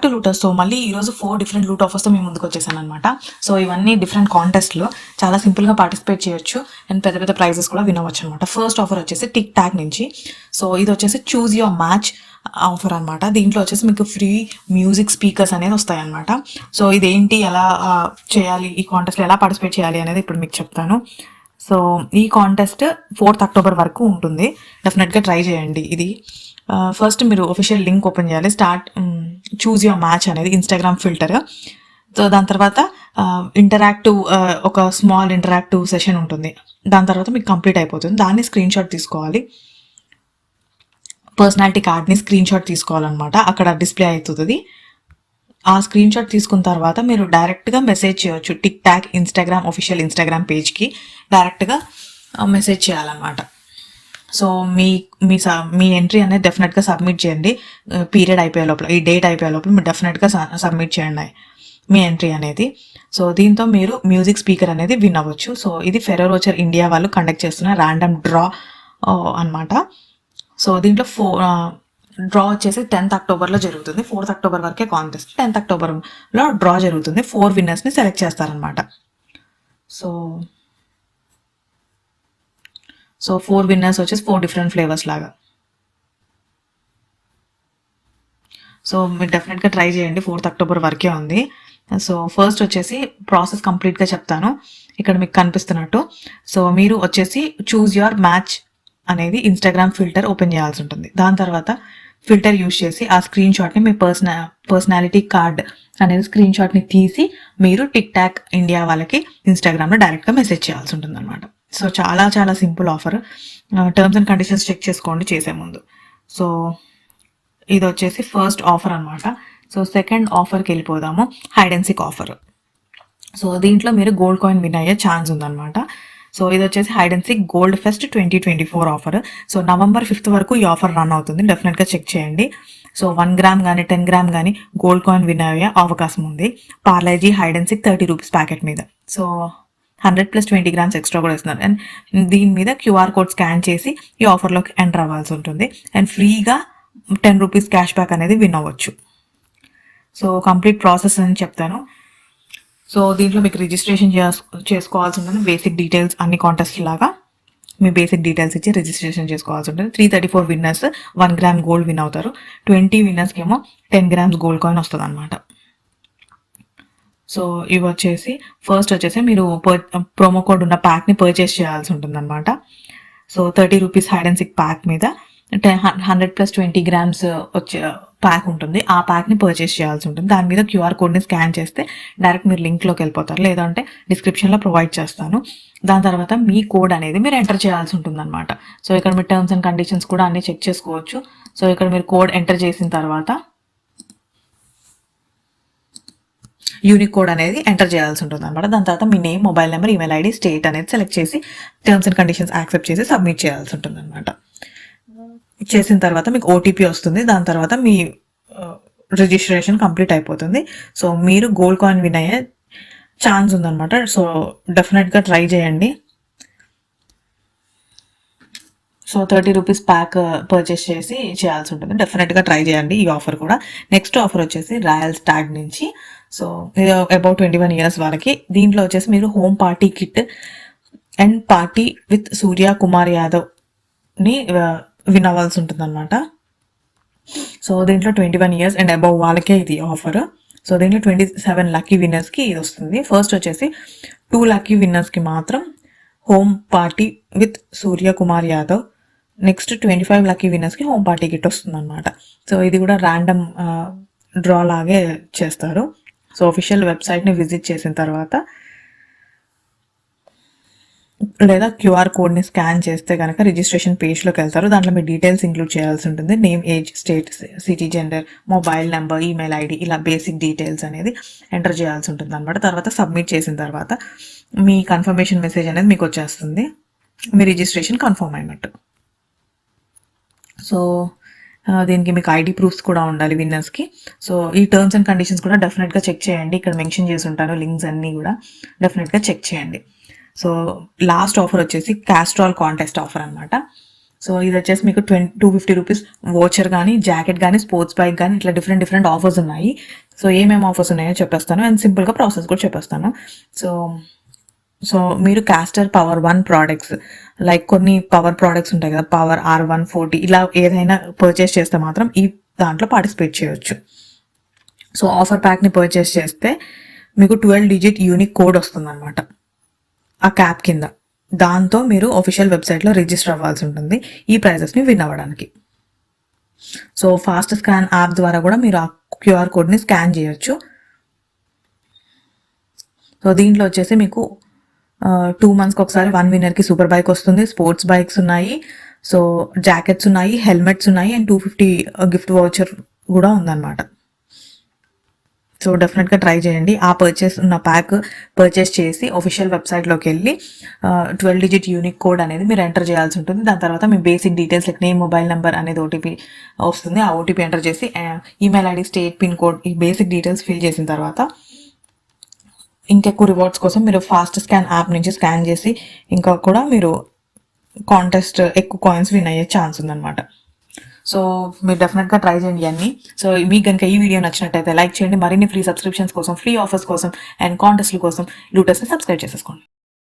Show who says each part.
Speaker 1: To looters. So మళ్ళీ ఈరోజు 4 different loot ఆఫర్స్తో మేము ముందుకు వచ్చేసాను అనమాట. సో ఇవన్నీ డిఫరెంట్ కాంటెస్ట్లో చాలా సింపుల్గా పార్టిసిపేట్ చేయొచ్చు అండ్ పెద్ద పెద్ద ప్రైజెస్ కూడా వినవచ్చు అనమాట. ఫస్ట్ ఆఫర్ వచ్చేసి టిక్ టాక్ నుంచి. సో ఇది వచ్చేసి చూజ్ యువర్ మ్యాచ్ ఆఫర్ అనమాట. దీంట్లో వచ్చేసి మీకు ఫ్రీ మ్యూజిక్ స్పీకర్స్ అనేది వస్తాయన్నమాట. సో ఇదేంటి, ఎలా చేయాలి, ఈ కాంటెస్ట్లో ఎలా పార్టిసిపేట్ చేయాలి అనేది ఇప్పుడు మీకు చెప్తాను. సో ఈ కాంటెస్ట్ 4th అక్టోబర్ వరకు ఉంటుంది. డెఫినెట్గా ట్రై చేయండి. ఇది ఫస్ట్ మీరు ఒఫిషియల్ లింక్ ఓపెన్ చేయాలి. చూజ్ యువర్ మ్యాచ్ అనేది ఇన్స్టాగ్రామ్ ఫిల్టర్. సో దాని తర్వాత ఇంటరాక్టివ్ ఒక స్మాల్ ఇంటరాక్టివ్ సెషన్ ఉంటుంది. దాని తర్వాత మీకు కంప్లీట్ అయిపోతుంది. దాన్ని స్క్రీన్ షాట్ తీసుకోవాలి. పర్సనాలిటీ కార్డ్ని స్క్రీన్ షాట్ తీసుకోవాలన్నమాట. అక్కడ డిస్ప్లే అవుతుంది. ఆ స్క్రీన్ షాట్ తీసుకున్న తర్వాత మీరు డైరెక్ట్గా మెసేజ్ చేయొచ్చు. TikTok Instagram official Instagram పేజ్కి డైరెక్ట్గా మెసేజ్ చేయాలన్నమాట. సో మీ ఎంట్రీ అనేది డెఫినెట్గా సబ్మిట్ చేయండి. పీరియడ్ అయిపోయే లోపల, ఈ డేట్ అయిపోయే లోపల మీరు డెఫినెట్గా సబ్మిట్ చేయండి మీ ఎంట్రీ అనేది. సో దీంతో మీరు మ్యూజిక్ స్పీకర్ అనేది విన్ అవ్వచ్చు. సో ఇది ఫెరో రోచర్ ఇండియా వాళ్ళు కండక్ట్ చేస్తున్న ర్యాండమ్ డ్రా అనమాట. సో దీంట్లో డ్రా వచ్చేసి 10th అక్టోబర్లో జరుగుతుంది. 4th అక్టోబర్ వరకే కాంటెస్ట్. 10th అక్టోబర్లో డ్రా జరుగుతుంది. 4 విన్నర్స్ని సెలెక్ట్ చేస్తారనమాట. సో 4 విన్నర్స్ వచ్చేసి 4 డిఫరెంట్ ఫ్లేవర్స్ లాగా. సో మీరు డెఫినెట్గా ట్రై చేయండి. 4th అక్టోబర్ వరకే ఉంది. సో ఫస్ట్ వచ్చేసి ప్రాసెస్ కంప్లీట్గా చెప్తాను. ఇక్కడ మీకు కనిపిస్తున్నట్టు. సో మీరు వచ్చేసి చూజ్ యువర్ మ్యాచ్ అనేది ఇన్స్టాగ్రామ్ ఫిల్టర్ ఓపెన్ చేయాల్సి ఉంటుంది. దాని తర్వాత ఫిల్టర్ యూజ్ చేసి ఆ స్క్రీన్ షాట్ని మీ పర్సనాలిటీ కార్డ్ అనేది స్క్రీన్ షాట్ని తీసి మీరు టిక్ టాక్ ఇండియా వాళ్ళకి ఇన్స్టాగ్రామ్లో డైరెక్ట్గా మెసేజ్ చేయాల్సి ఉంటుంది అనమాట. సో చాలా చాలా simple offer. Terms and conditions check చేసుకోండి చేసే ముందు. సో ఇది వచ్చేసి ఫస్ట్ ఆఫర్ అనమాట. సో సెకండ్ ఆఫర్కి వెళ్ళిపోదాము. Hide and seek offer. So దీంట్లో మీరు గోల్డ్ కాయిన్ విన్ అయ్యే ఛాన్స్ ఉందన్నమాట. సో ఇది వచ్చేసి hide and seek gold fest 2024 offer. So November 5th వరకు ఈ ఆఫర్ రన్ అవుతుంది. డెఫినెట్గా చెక్ చేయండి. సో 1 గ్రామ్ కానీ 10 గ్రామ్ కానీ గోల్డ్ కాయిన్ విన్ అయ్యే అవకాశం ఉంది. Parle-G hide and seek 30 rupees packet మీద. సో 100 + 20 గ్రామ్స్ ఎక్స్ట్రా కూడా ఇస్తున్నారు. అండ్ దీని మీద QR కోడ్ స్కాన్ చేసి ఈ ఆఫర్లోకి ఎంటర్ అవ్వాల్సి ఉంటుంది. అండ్ ఫ్రీగా 10 రూపీస్ క్యాష్ బ్యాక్ అనేది విన్ అవ్వచ్చు. సో కంప్లీట్ ప్రాసెస్ అని చెప్తాను. సో దీంట్లో మీకు రిజిస్ట్రేషన్ చేసుకోవాల్సి ఉంటుంది. బేసిక్ డీటెయిల్స్ అన్ని కాంటెస్ట్ లాగా మీ బేసిక్ డీటెయిల్స్ ఇచ్చి రిజిస్ట్రేషన్ చేసుకోవాల్సి ఉంటుంది. 334 విన్నర్స్ 1 గ్రామ్ గోల్డ్ విన్ అవుతారు. 20 విన్నర్స్కి ఏమో 10 గ్రామ్స్ గోల్డ్ కాయిన్ వస్తుంది అనమాట. సో ఇవి వచ్చేసి ఫస్ట్ వచ్చేసి మీరు ప్రోమో కోడ్ ఉన్న ప్యాక్ని పర్చేస్ చేయాల్సి ఉంటుంది అనమాట. So 30 rupees hide and seek pack మీద 100 + 20 గ్రామ్స్ వచ్చే ప్యాక్ ఉంటుంది. ఆ ప్యాక్ని పర్చేస్ చేయాల్సి ఉంటుంది. దాని మీద QR కోడ్ని స్కాన్ చేస్తే డైరెక్ట్ మీరు లింక్లోకి వెళ్ళిపోతారు. లేదంటే డిస్క్రిప్షన్లో ప్రొవైడ్ చేస్తాను. దాని తర్వాత మీ కోడ్ అనేది మీరు ఎంటర్ చేయాల్సి ఉంటుంది అనమాట. సో ఇక్కడ మీ టర్మ్స్ అండ్ కండిషన్స్ కూడా అన్నీ చెక్ చేసుకోవచ్చు. సో ఇక్కడ మీరు కోడ్ ఎంటర్ చేసిన తర్వాత యూనిక్ కోడ్ అనేది ఎంటర్ చేయాల్సి ఉంటుంది అనమాట. దాని తర్వాత మీ name, mobile number, email ID, state అనేది సెలెక్ట్ చేసి టర్మ్స్ అండ్ కండిషన్స్ యాక్సెప్ట్ చేసి సబ్మిట్ చేయాల్సి ఉంటుంది అనమాట. చేసిన తర్వాత మీకు OTP వస్తుంది. దాని తర్వాత మీ రిజిస్ట్రేషన్ కంప్లీట్ అయిపోతుంది. సో మీరు గోల్డ్ కాయిన్ విన్ అయ్యే ఛాన్స్ ఉందన్నమాట. సో డెఫినెట్గా ట్రై చేయండి. సో 30 రూపీస్ ప్యాక్ పర్చేస్ చేసి చేయాల్సి ఉంటుంది. డెఫినెట్గా ట్రై చేయండి ఈ ఆఫర్ కూడా. నెక్స్ట్ ఆఫర్ వచ్చేసి రాయల్ స్టాగ్ నుంచి. సో ఇది అబౌట్ 21 ఇయర్స్ వరకు. దీంట్లో వచ్చేసి మీరు home party kit and party with Surya Kumar యాదవ్ని విన్ అవ్వాల్సి ఉంటుంది అనమాట. సో దీంట్లో 21 ఇయర్స్ అండ్ అబౌవ్ వాళ్ళకే ఇది ఆఫర్. సో దీంట్లో 27 లక్కీ విన్నర్స్కి ఇది వస్తుంది. ఫస్ట్ వచ్చేసి 2 లక్కీ విన్నర్స్కి మాత్రం home party with Surya Kumar Yadav. Next 25 lucky విన్నర్స్కి హోమ్ పార్టీ కిట్ వస్తుంది అనమాట. సో ఇది కూడా ర్యాండమ్ డ్రా లాగే చేస్తారు. సో అఫీషియల్ వెబ్సైట్ని విజిట్ చేసిన తర్వాత లేదా QR కోడ్ని స్కాన్ చేస్తే కనుక రిజిస్ట్రేషన్ పేజ్లోకి వెళ్తారు. దాంట్లో మీ డీటెయిల్స్ ఇంక్లూడ్ చేయాల్సి ఉంటుంది. Name, age, state, city, gender, mobile number, email ID, ఇలా బేసిక్ డీటెయిల్స్ అనేది ఎంటర్ చేయాల్సి ఉంటుంది అనమాట. తర్వాత సబ్మిట్ చేసిన తర్వాత మీ కన్ఫర్మేషన్ మెసేజ్ అనేది మీకు వచ్చేస్తుంది. మీ రిజిస్ట్రేషన్ కన్ఫర్మ్ అయినట్టు. సో దీనికి మీకు ID ప్రూఫ్స్ కూడా ఉండాలి విన్నర్స్కి. సో ఈ టర్మ్స్ అండ్ కండిషన్స్ కూడా డెఫినెట్గా చెక్ చేయండి. ఇక్కడ మెన్షన్ చేసి ఉంటాను లింక్స్ అన్నీ కూడా డెఫినెట్గా చెక్ చేయండి. సో లాస్ట్ ఆఫర్ వచ్చేసి క్యాస్ట్రాల్ కాంటెస్ట్ ఆఫర్ అనమాట. సో ఇది వచ్చేసి మీకు 250 రూపీస్ వోచర్ కానీ, జాకెట్ కానీ, స్పోర్ట్స్ బైక్ కానీ ఇట్లా డిఫరెంట్ ఆఫర్స్ ఉన్నాయి. సో ఏమేమి ఆఫర్స్ ఉన్నాయో చెప్పేస్తాను అండ్ సింపుల్గా ప్రాసెస్ కూడా చెప్పేస్తాను. సో మీరు క్యాస్టర్ పవర్ 1 ప్రోడక్ట్స్ లైక్ కొన్ని పవర్ ప్రోడక్ట్స్ ఉంటాయి కదా, పవర్ R140 ఇలా ఏదైనా పర్చేస్ చేస్తే మాత్రం ఈ దాంట్లో పార్టిసిపేట్ చేయొచ్చు. సో ఆఫర్ ప్యాక్ని పర్చేస్ చేస్తే మీకు 12 డిజిట్ యూనిక్ కోడ్ వస్తుంది అనమాట ఆ క్యాప్ కింద. దాంతో మీరు అఫీషియల్ వెబ్సైట్లో రిజిస్టర్ అవ్వాల్సి ఉంటుంది ఈ ప్రైజెస్ని విన్ అవ్వడానికి. సో ఫాస్ట్ స్కాన్ యాప్ ద్వారా కూడా మీరు ఆ క్యూఆర్ కోడ్ని స్కాన్ చేయొచ్చు. సో దీంట్లో వచ్చేసి మీకు 2 monthsకి ఒకసారి 1 విన్నర్కి సూపర్ బైక్ వస్తుంది, స్పోర్ట్స్ బైక్స్ ఉన్నాయి, సో జాకెట్స్ ఉన్నాయి, హెల్మెట్స్ ఉన్నాయి అండ్ 250 గిఫ్ట్ వౌచర్ కూడా ఉందన్నమాట. సో డెఫినెట్గా ట్రై చేయండి. ఆ ప్యాక్ పర్చేస్ చేసి అఫీషియల్ వెబ్సైట్లోకి వెళ్ళి 12 డిజిట్ యూనిక్ కోడ్ అనేది మీరు ఎంటర్ చేయాల్సి ఉంటుంది. దాని తర్వాత మీ basic details like name, mobile number అనేది ఓటీపీ వస్తుంది. ఆ ఓటీపీ ఎంటర్ చేసి email ID, state, pin code ఈ బేసిక్ డీటెయిల్స్ ఫిల్ చేసిన తర్వాత ఇంకెక్కువ రివార్డ్స్ కోసం మీరు ఫాస్ట్ స్కాన్ యాప్ నుంచి స్కాన్ చేసి ఇంకా కూడా మీరు కాంటెస్ట్ ఎక్కువ కాయిన్స్ విన్ అయ్యే ఛాన్స్ ఉందన్నమాట. సో మీరు డెఫినెట్గా ట్రై చేయండి అన్నీ. సో మీకు కనుక ఈ వీడియో నచ్చినట్టయితే లైక్ చేయండి. మరిన్ని ఫ్రీ సబ్స్క్రిప్షన్స్ కోసం, ఫ్రీ ఆఫర్స్ కోసం అండ్ కాంటెస్ట్ల కోసం లూటస్ని సబ్స్క్రైబ్ చేసేసుకోండి.